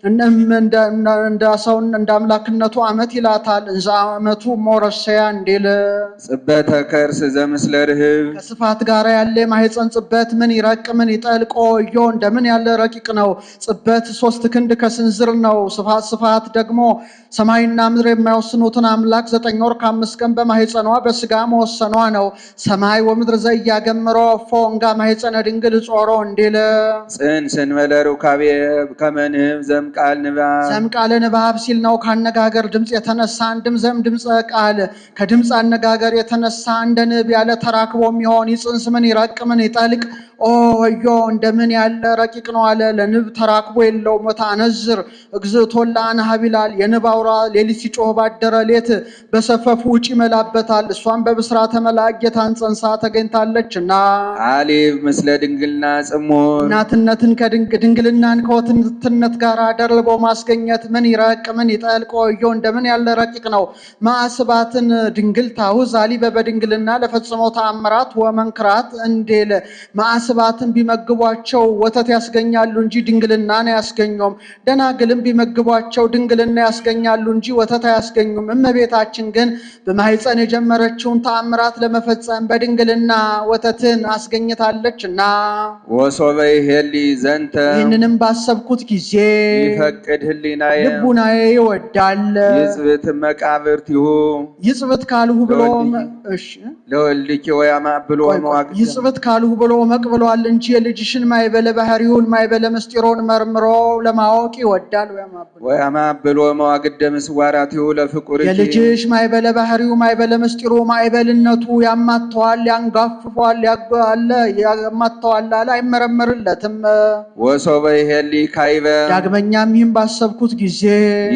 እንደ አምላክነቱ ዓመት ይላታል እንዘ ዓመቱ ሞረሰያ እንዲል ጽበተ ከርስ ዘምስለ ርህብ ከስፋት ጋር ያለ ማኅፀን ጽበት ምን ይረቅ ምን ይጠልቆ እዮ እንደምን ያለ ረቂቅ ነው ጽበት 3 ክንድ ከስንዝር ነው ስፋት ደግሞ ሰማይና ምድር የማይወስኑትን አምላክ 9 ወር ከ5 ቀን በማኅፀኗ በስጋ መወሰኗ ነው ሰማይ ወምድር ዘያገምሮ ፎንጋ ማኅፀነ ድንግል ጾሮ እንዲል ጽንስን መለሩካቤ ከመንህብ ዘምቃል ንባብ ዘምቃለ ንባብ ሲል ነው ካነጋገር ድምጽ የተነሳ አንድም ድምጽ ቃል ከድምጽ አነጋገር የተነሳ እንደ ንብ ያለ ተራክቦ የሚሆን ይጽንስ ምን ይረቅ ምን ይጠልቅ ኦ ወዮ እንደምን ያለ ረቂቅ ነው አለ ለንብ ተራክቦ የለው መታነዝር እግዝቶላ አንሃብ ይላል የንብ አውራ ሌሊት ሲጮህ ባደረ ሌት በሰፈፉ ውጭ ይመላበታል እሷን በብስራተ መልአክ ጌታን ጸንሳ ተገኝታለችና አሊብ ምስለ ድንግልና ጽሙ እናትነትን ድንግልናን ከወትነት ጋር ደርቦ ማስገኘት ምን ይረቅ ምን ይጠልቅ ወዮ እንደምን ያለ ረቂቅ ነው ማዕስባትን ድንግል ታውዝ አሊበ በድንግልና ለፈጽመው ተአምራት ወመንክራት እንዲል ማዕስባትን ቢመግቧቸው ወተት ያስገኛሉ እንጂ ድንግልናን አያስገኙም ደናግልም ቢመግቧቸው ድንግልና ያስገኛሉ እንጂ ወተት አያስገኙም እመቤታችን ግን በማኅፀን የጀመረችውን ተአምራት ለመፈጸም በድንግልና ወተትን አስገኝታለችና ወሶበ ይሄሊ ዘንተ ይህንንም ባሰብኩት ጊዜ ይፈቅድ ህሊናየ ልቡናዬ ይወዳል ይጽብት መቃብርቲሁ ይጽብት ካልሁ ብሎ እሺ ለወልድኪ ወያማ ብሎ መዋቅ ይጽብት ካልሁ ብሎ መቅብሏል እንጂ የልጅሽን ማይበለ ባህሪውን ማይበለ ምስጢሮን መርምሮ ለማወቅ ይወዳል ወያማ ብሎ መዋቅደ ምስዋራቲሁ ለፍቁር የልጅሽ ማይበለ ባህሪው ማይበለ ምስጢሩ ማይበልነቱ ያማተዋል ያንጋፍፏል ያጓለ ያማተዋል አለ አይመረመርለትም ወሶበ ይሄሊ ካይበ ዳግመኛም ይህን ባሰብኩት ጊዜ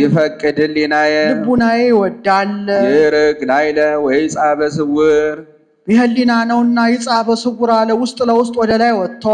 ይፈቅድ ህሊናየ ልቡናዬ ይወዳል ይርግ ላይለ ወይጻ በስውር የህሊና ነውና ይጻበ ስውር አለ ውስጥ ለውስጥ ወደ ላይ ወጥቶ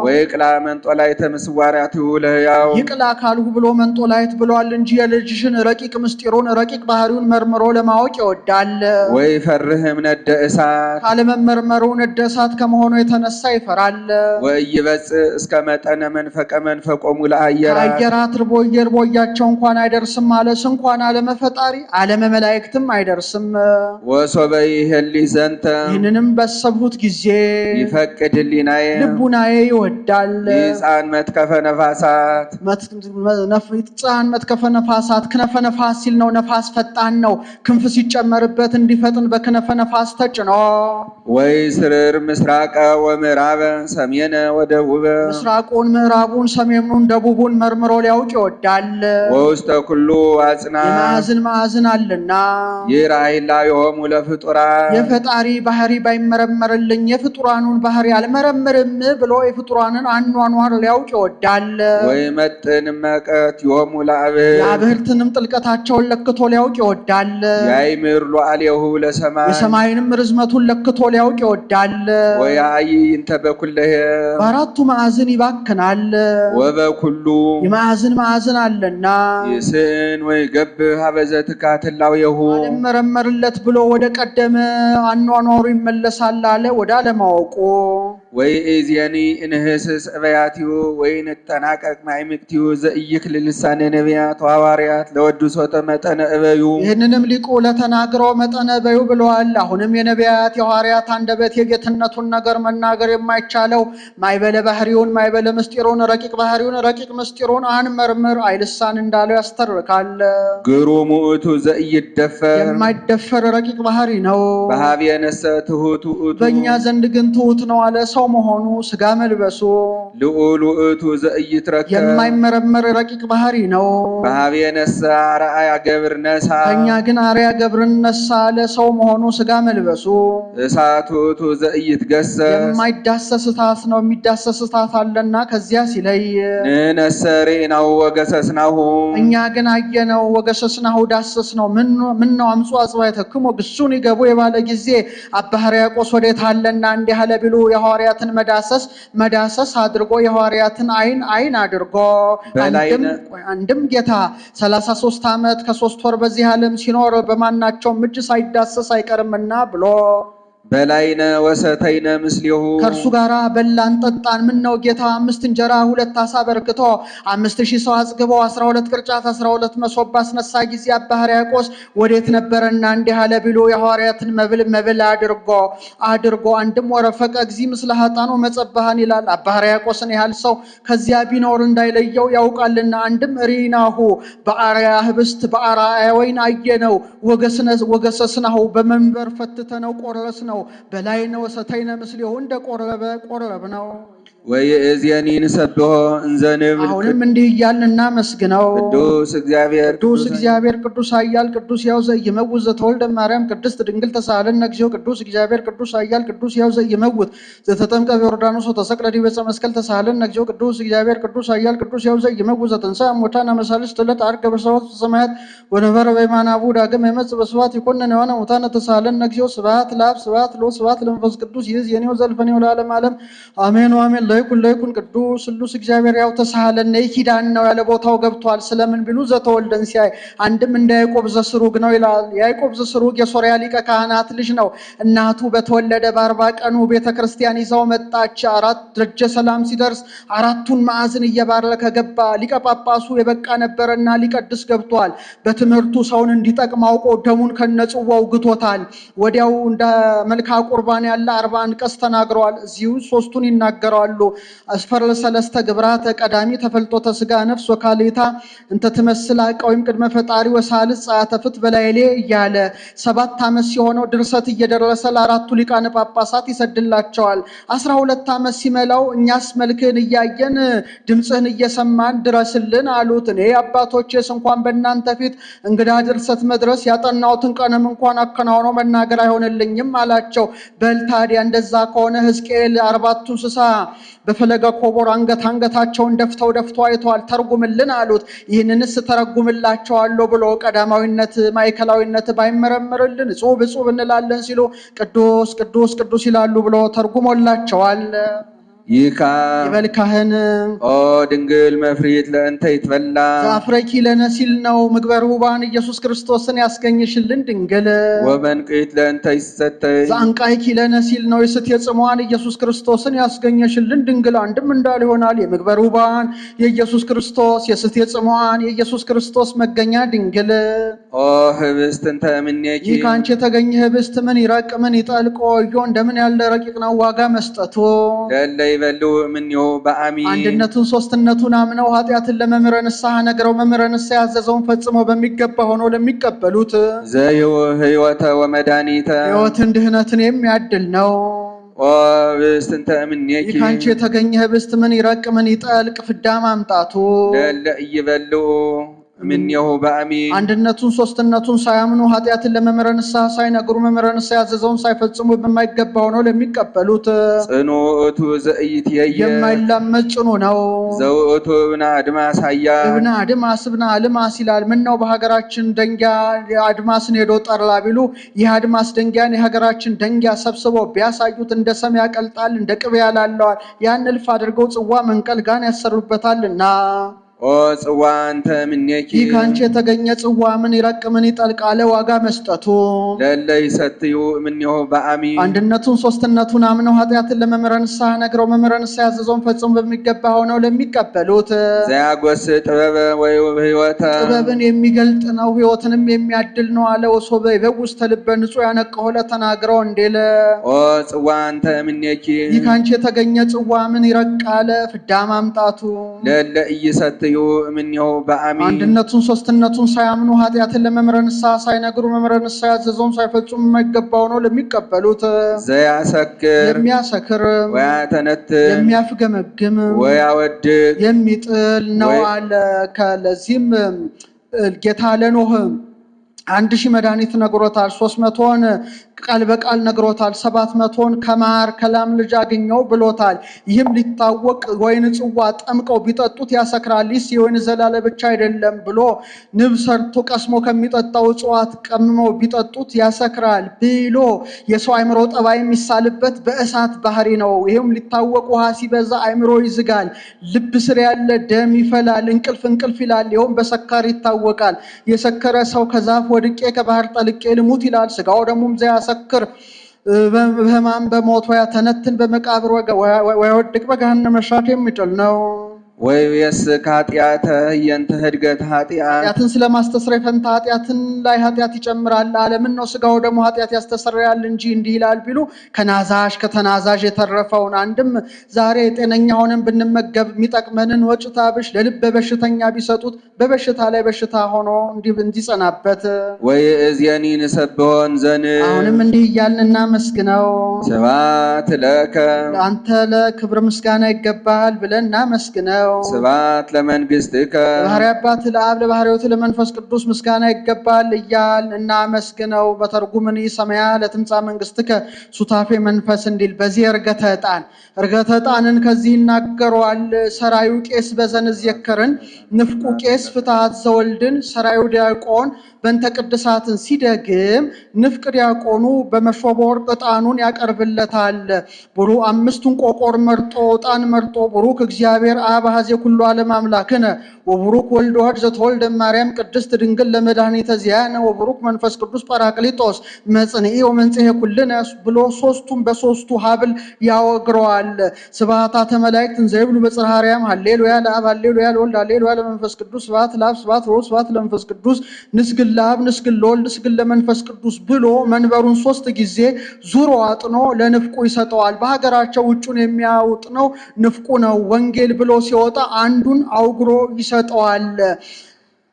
ወይቅላ መንጦላይተ ምስዋራቲሁ ለሕያው ይቅላ ካልሁ ብሎ መንጦላይት ብሏል እንጂ የልጅሽን ረቂቅ ምስጢሩን ረቂቅ ባህሪውን መርምሮ ለማወቅ ይወዳል ወይ ፈርህም ነደ እሳት ካለመመርመሩ ነደ እሳት ከመሆኑ የተነሳ ይፈራል ወይበጽእ እስከ መጠነ መንፈቀ መንፈቆሙ ለአየራት ርቦያቸው እንኳን አይደርስም ማለት እንኳን አለመፈጣሪ አለመመላእክትም አይደርስም ወሶበ ይሄሊ ዘንተ ይህንንም በሰብሁት ጊዜ ይፈቅድ ህሊናየ ልቡናዬ ይወዳል ይጻን መትከፈ ነፋሳት ይጻን መትከፈ ነፋሳት ክነፈ ነፋስ ሲል ነው ነፋስ ፈጣን ነው ክንፍ ሲጨመርበት እንዲፈጥን በክነፈ ነፋስ ተጭኖ ወይ ስርር ምስራቀ ወምዕራበ ሰሜነ ወደቡበ ምስራቁን ምዕራቡን ሰሜኑን ደቡቡን መርምሮ ሊያውቅ ይወዳል ወውስተ ኩሉ አጽና ማዕዝን አለና ይራይላዮሙ ለፍጡራን የፈጣሪ ባህሪ ባይመረመርልኝ የፍጡራኑን ባህሪ አልመረምርም ብሎ የፍጡራንን አኗኗር ሊያውቅ ይወዳል ወይ መጥን መቀት ዮሙ ለአብህርትንም ጥልቀታቸውን ለክቶ ሊያውቅ ይወዳል ያይምር ሉዓሌሁ ለሰማይ የሰማይንም ርዝመቱን ለክቶ ሊያውቅ ይወዳል ወይ አይ እንተ በኩለሄ በአራቱ ማዕዝን ይባክናል ወበኩሉ ማዕዝን አለና ይስን ወይ ገብ ሀበዘ ትካትላውየሁ አልመረመርለት ብሎ ወደ ቀደመ አኗኗሩ ይመለሳል አለ ወደ አለማወቁ ወይእዜኒ እንህስስ እበያቲሁ ወይንጠናቀቅ ማዕምቅቲሁ ዘኢይክል ልሳነ ነቢያት ወሐዋርያት ለወድሶተ መጠነ እበዩ። ይህንንም ሊቁ ለተናግረው መጠነ እበዩ ብለዋል። አሁንም የነቢያት የሐዋርያት አንደበት የጌትነቱን ነገር መናገር የማይቻለው ማይበለ ባህሪውን ማይበለ ምስጢሩን ረቂቅ ባህሪውን ረቂቅ ምስጢሩን አንመርምር አይልሳን እንዳለው ያስተርካል። ግሩም ውእቱ ዘኢይደፈር የማይደፈር ረቂቅ ባህሪ ነው። በኀቤነሰ ትሑት ውእቱ በእኛ ዘንድ ግን ትሑት ነው አለ። ሰው መሆኑ ስጋ መልበሱ ልዑል ውእቱ ዘኢይትረከብ የማይመረመር ረቂቅ ባህሪ ነው። በኀቤነሰ አርአያ ገብር ነሣ በእኛ ግን አርአያ ገብርን ነሣ አለ። ሰው መሆኑ ስጋ መልበሱ እሳት ውእቱ ዘኢይትገሰስ የማይዳሰስ እሳት ነው። የሚዳሰስ እሳት አለና ከዚያ ሲለይ ንሕነሰ ርኢናሁ ወገሰስናሁ እኛ ግን አየነው ወገሰስናሁ ዳሰስ ነው። ምን ነው አምጹ አጽባዕተክሙ ግሱን ይገቡ የባለ ጊዜ አባ ሕርያቆስ ወዴት አለና እንዲህ አለ ቢሉ የሐዋርያትን መዳሰስ አድርጎ የሐዋርያትን አይን አድርጎ አንድም ጌታ 33 ዓመት ከ3 ወር በዚህ ዓለም ሲኖር በማናቸውም እጅ ሳይዳሰስ አይቀርምና ብሎ በላይነ ወሰተይነ ምስሌሁ ከእርሱ ጋር በላን ጠጣን። ምን ነው ጌታ 5 እንጀራ 2 ዓሣ በርክቶ 5000 ሰው አጽግቦ 12 ቅርጫት 12 መሶብ ባስነሳ ጊዜ አባ ሕርያቆስ ወዴት ነበረና እንዲህ አለ ቢሉ የሐዋርያትን መብል አድርጎ አንድም ወረፈቀ እግዚእ ምስለ ኃጣኑ መጸባሃን ይላል። አባ ሕርያቆስን ያህል ሰው ከዚያ ቢኖር እንዳይለየው ያውቃልና አንድም ሪናሁ በአርአያ ህብስት በአርአያ ወይን አየነው ወገሰስናሁ በመንበር ፈትተነው ቆረስነው በላይነ ወሰተይነ ምስሌሁ እንደ ቆረብ ነው። ወይእዜኒ ንሰብሖ እንዘ ንብል አሁንም እንዲህ እያልን እናመስግነው። ቅዱስ እግዚአብሔር ቅዱስ ኃያል ቅዱስ ሕያው ዘኢይመውት ዘተወልደ እማርያም ቅድስት ድንግል ተሳሃለነ እግዚኦ። ቅዱስ እግዚአብሔር ቅዱስ ኃያል ቅዱስ ሕያው ዘኢይመውት ዘተጠምቀ በዮርዳኖስ ወተሰቅለ ዲበ ዕፀ መስቀል ተሳሃለነ እግዚኦ። ቅዱስ እግዚአብሔር ቅዱስ ኃያል ቅዱስ ሕያው ዘኢይመውት ዘተንሥአ እሙታን አመ ዕለት ዐርገ በሰማያት ሰማያት ወነበረ በየማነ አቡሁ ዳግመ ይመጽእ በስብሐት ይኰንነ ሕያዋነ ሙታነ ተሳሃለነ እግዚኦ። ስብሐት ለአብ ስብሐት ለወልድ ስብሐት ለመንፈስ ቅዱስ ይእዜኒ ወዘልፈኒ ወለዓለመ ዓለም አሜን ወአሜን። ለይኩን ቅዱስ ስሉስ እግዚአብሔር ያው ተሳሃለነ ይኪዳን ነው ያለ ቦታው ገብቷል። ስለምን ቢሉ ዘተወልደን ሲያይ አንድም እንደ ያዕቆብ ዘስሩግ ነው ይላል። ያዕቆብ ዘስሩግ የሶርያ ሊቀ ካህናት ልጅ ነው። እናቱ በተወለደ በ40 ቀኑ ቤተክርስቲያን ይዛው መጣች። ደጀ ሰላም ሲደርስ 4ቱን ማዕዘን እየባረከ ገባ። ሊቀ ጳጳሱ የበቃ ነበረና ሊቀድስ ገብቷል። በትምህርቱ ሰውን እንዲጠቅም አውቆ ደሙን ከነጽዋው ግቶታል። ወዲያው እንደ መልካ ቁርባን ያለ 40 አንቀጽ ተናግረዋል። እዚሁ 3ቱን ይናገራሉ። አስፈርለ ሰለስተ ግብራተ ቀዳሚ ተፈልጦተ ስጋ ነፍስ ወካሊታ እንተ ትመስል አቀዊም ቅድመ ፈጣሪ ወሳልስ ጸአተ ፍት በላይሌ እያለ 7 ዓመት ሲሆነው ድርሰት እየደረሰ ለ4ቱ ሊቃነ ጳጳሳት ይሰድላቸዋል። 12 ዓመት ሲመላው እኛስ መልክህን እያየን ድምፅህን እየሰማን ድረስልን አሉት። እኔ አባቶቼስ እንኳን በእናንተ ፊት እንግዳ ድርሰት መድረስ ያጠናሁትን ቀንም እንኳን አከናውኖ መናገር አይሆንልኝም አላቸው። በል ታዲያ እንደዛ ከሆነ ሕዝቅኤል 4 እንስሳ በፈለገ ኮቦር አንገታቸውን ደፍተው አይተዋል፣ ተርጉምልን አሉት። ይህንንስ ተረጉምላቸዋለሁ ብሎ ቀዳማዊነት ማዕከላዊነት ባይመረምርልን እጹብ እንላለን ሲሉ ቅዱስ ይላሉ ብሎ ተርጉሞላቸዋል። ይካ ይበል ካህን ኦ ድንግል መፍሪት ለእንተ ይትበላ ዘአፍረኪ ለነ ሲል ነው። ምግበር ውባን ኢየሱስ ክርስቶስን ያስገኝሽልን ድንግል ወመንቅት ለእንተ ይሰተይ ዘአንቃይኪ ለነ ሲል ነው። የስት የጽሟን ኢየሱስ ክርስቶስን ያስገኘሽልን ድንግል አንድም እንዳል ይሆናል። የምግበር ውባን የኢየሱስ ክርስቶስ የስት የጽሟን የኢየሱስ ክርስቶስ መገኛ ድንግል ኦ ህብስት እንተ እምኔኪ ይህ ከአንቺ የተገኘ ህብስት ምን ይረቅ ምን ይጠልቅ ወዮ እንደምን ያለ ረቂቅ ነው ዋጋ መስጠቱ ይበሉ ምንዮ በአሚ አንድነቱን ሶስትነቱን አምነው ኃጢአትን ለመምህረ ንስሐ ነግረው መምህረ ንስሐ ያዘዘውን ፈጽመው በሚገባ ሆነው ለሚቀበሉት ሕይወተ ወመድኃኒተ ሕይወትን ድህነትን የሚያድል ነው። ኦ ህብስት እንተ እምኔኪ ይህ ከአንቺ የተገኘ ህብስት ምን ይረቅ ምን ይጠልቅ ፍዳ ማምጣቱ ለእለ ኢይበሉ ምንየሁ በአሚ አንድነቱን ሶስትነቱን ሳያምኑ ኃጢአትን ለመምህረ ንስሐ ሳይነግሩ መምህረ ንስሐ ያዘዘውን ሳይፈጽሙ በማይገባ ሆነው ለሚቀበሉት ጽኑ ውእቱ ዘኢይትየየ የማይላመድ ጽኑ ነው። ዘውእቱ እብነ አድማስ ኃያል እብነ አድማስ እብነ አልማስ ይላል። ምን ነው በሀገራችን ደንጊያ አድማስን ሄዶ ጠርላ ቢሉ ይህ አድማስ ደንጊያን የሀገራችን ደንጊያ ሰብስበው ቢያሳዩት እንደ ሰም ያቀልጣል እንደ ቅቤ ያላለዋል። ያን እልፍ አድርገው ጽዋ መንቀል ጋን ያሰሩበታልና ኦ ጽዋ አንተ ምኔኪ ይህ ከአንቺ የተገኘ ጽዋ ምን ይረቅ ምን ይጠልቅ አለ ዋጋ መስጠቱ። ለለ ይሰትዩ እምኔሁ በአሚን አንድነቱን ሶስትነቱን አምነው ኃጢአትን ለመምህረ ንስሐ ነግረው መምህረ ንስሐ ያዘዘውን ፈጽሞ በሚገባ ሆነው ለሚቀበሉት ዘያጎስ ጥበበ ወይ ህይወተ ጥበብን የሚገልጥ ነው ህይወትንም የሚያድል ነው አለ። ወሶበ ይበውስተ ልበ ንጹሕ ያነቅሆ ለተናግረው እንዴለ ኦ ጽዋ አንተ ምኔኪ ይህ ከአንቺ የተገኘ ጽዋ ምን ይረቅ አለ ፍዳ ማምጣቱ። ለለ ኢይሰትዩ እምኔሁ በአሚን አንድነቱን ሶስትነቱን ሳያምኑ ኃጢአትን ለመምህረ ንስሐ ሳይነግሩ መምህረ ንስሐ ያዘዘውን ሳይፈጽሙ የማይገባው ነው ለሚቀበሉት ዘያሰክር የሚያሰክር ወያተነትን የሚያፍገመግም ወያወድቅ የሚጥል ነው አለ። ከለዚህም ጌታ ለኖህ 1000 መድኃኒት ነግሮታል። 300ን ቃል በቃል ነግሮታል። 700ን ከማር ከላም ልጅ አገኘው ብሎታል። ይህም ሊታወቅ ወይን ጽዋ ጠምቀው ቢጠጡት ያሰክራል፣ ይህ የወይን ዘላለ ብቻ አይደለም ብሎ ንብ ሰርቶ ቀስሞ ከሚጠጣው እጽዋት ቀምመው ቢጠጡት ያሰክራል ብሎ የሰው አእምሮ ጠባይ የሚሳልበት በእሳት ባህሪ ነው። ይህም ሊታወቅ ውሃ ሲበዛ አእምሮ ይዝጋል፣ ልብ ስር ያለ ደም ይፈላል፣ እንቅልፍ ይላል። ይኸውም በሰካር ይታወቃል። የሰከረ ሰው ከዛፍ ወድቄ ከባህር ጠልቄ ልሙት ይላል። ስጋው ደሙም ዘያሰክር በሕማም በሞት ወያተነትን በመቃብር ወይወድቅ በገሃነመ እሳት የሚጥል ነው። ወይ የስክ ኃጢአተ እየንተ ህድገት ኃጢአትን ስለማስተስረይ ፈንታ ኃጢአትን ላይ ኃጢአት ይጨምራል አለ። ምን ነው ስጋው ደግሞ ኃጢአት ያስተሰርያል እንጂ እንዲህ ይላል ቢሉ ከናዛዥ ከተናዛዥ የተረፈውን አንድም ዛሬ ጤነኛ ሆነን ብንመገብ የሚጠቅመንን ወጭት አብሽ ለልብ በሽተኛ ቢሰጡት በበሽታ ላይ በሽታ ሆኖ እንዲጸናበት ወይ እዝየኒ ንሰብሖን ዘን አሁንም እንዲህ እያልን እናመስግነው። ስብሐት ለከ ለአንተ ለክብር ምስጋና ይገባል ብለን እናመስግነው። ስብሐት ለመንግሥትከ ለባሕሪ አባት ለአብ ለባሕሪ ሕይወት ለመንፈስ ቅዱስ ምስጋና ይገባል እያል እናመስግነው። በተርጉምኒ ሰማያ ለትምጻእ መንግሥትከ ሱታፌ መንፈስ እንዲል በዚህ ዕርገተ ዕጣንን ከዚህ ይናገረዋል። ሰራዩ ቄስ በዘንዝ የከርን ንፍቁ ቄስ ፍትሐት ዘወልድን ሰራዩ ዲያቆን በእንተ ቅድሳትን ሲደግም ንፍቅ ዲያቆኑ በመሶበ ወርቅ ዕጣኑን ያቀርብለታል። ብሩ 5ቱን ቆቆር መርጦ ዕጣን መርጦ ብሩክ እግዚአብሔር አብ ኀዜ ኩሉ ዓለም አምላክነ ወብሩክ ወልድ ዋሕድ ዘተወልደ ማርያም ቅድስት ድንግል ለመድኃኒተ ዚአነ ወብሩክ መንፈስ ቅዱስ ጰራቅሊጦስ መጽንዒ ወመንጽሔ ኩልነ ብሎ ሦስቱም በሦስቱ ሀብል ያወግረዋል። ስብሐታተ መላእክት እንዘ ይብሉ በጽርሐ አርያም ሃሌሉያ ለአብ ሃሌሉያ ለወልድ ሃሌሉያ ለመንፈስ ቅዱስ ስብሐት ለአብ ስብሐት ለወልድ ስብሐት ለመንፈስ ቅዱስ ንስግድ ለአብ ንስግድ ለወልድ ንስግድ ለመንፈስ ቅዱስ ብሎ መንበሩን 3 ጊዜ ዙሮ አጥኖ ለንፍቁ ይሰጠዋል። በሀገራቸው ውጩን የሚያውጥነው ንፍቁ ነው። ወንጌል ብሎ ሲወጣ አንዱን አውግሮ ይሰጠዋል።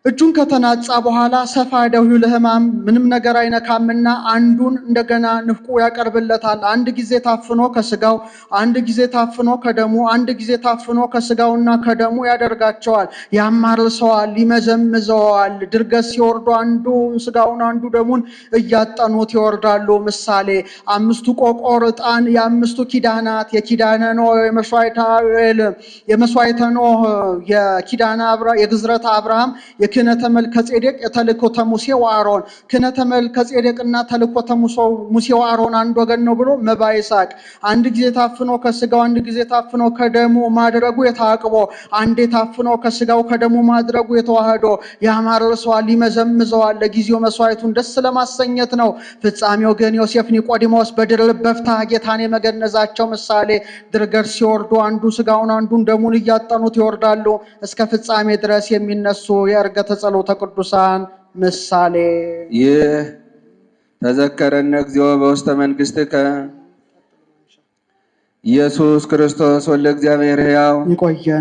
እጁን ከተናጻ በኋላ ሰፋ ደውዩ ለሕማም ምንም ነገር አይነካምና አንዱን እንደገና ንፍቁ ያቀርብለታል። አንድ ጊዜ ታፍኖ ከስጋው፣ አንድ ጊዜ ታፍኖ ከደሙ፣ አንድ ጊዜ ታፍኖ ከስጋውና ከደሙ ያደርጋቸዋል። ያማርሰዋል፣ ይመዘምዘዋል። ድርገት ሲወርዱ አንዱ ስጋውን አንዱ ደሙን እያጠኑት ይወርዳሉ። ምሳሌ 5ቱ ቆቆር ዕጣን የ5ቱ ኪዳናት የኪዳነ ኖህ የመስዋዕተ ኖህ የግዝረተ አብርሃም ክህነተ መልከ ጼዴቅ የተልእኮተ ሙሴ ወአሮን ክህነተ መልከ ጼዴቅና ተልእኮተ ሙሴ ወአሮን አንድ ወገን ነው ብሎ መባ ይስሐቅ አንድ ጊዜ ታፍኖ ከስጋው አንድ ጊዜ ታፍኖ ከደሙ ማድረጉ የታቅቦ አንዴ ታፍኖ ከስጋው ከደሙ ማድረጉ የተዋህዶ ያማርሰዋል፣ ይመዘምዘዋል። ለጊዜው መስዋዕቱን ደስ ለማሰኘት ነው። ፍጻሜው ግን ዮሴፍ ኒቆዲሞስ በድርብ በፍታ ጌታን የመገነዛቸው ምሳሌ ድርገት ሲወርዱ አንዱ ስጋውን አንዱን ደሙን እያጠኑት ይወርዳሉ። እስከ ፍጻሜ ድረስ የሚነሱ የዕርገተ ጸሎተ ቅዱሳን ምሳሌ። ይህ ተዘከረነ እግዚኦ በውስተ መንግሥትከ ኢየሱስ ክርስቶስ ወልደ እግዚአብሔር ሕያው። ይቆየን።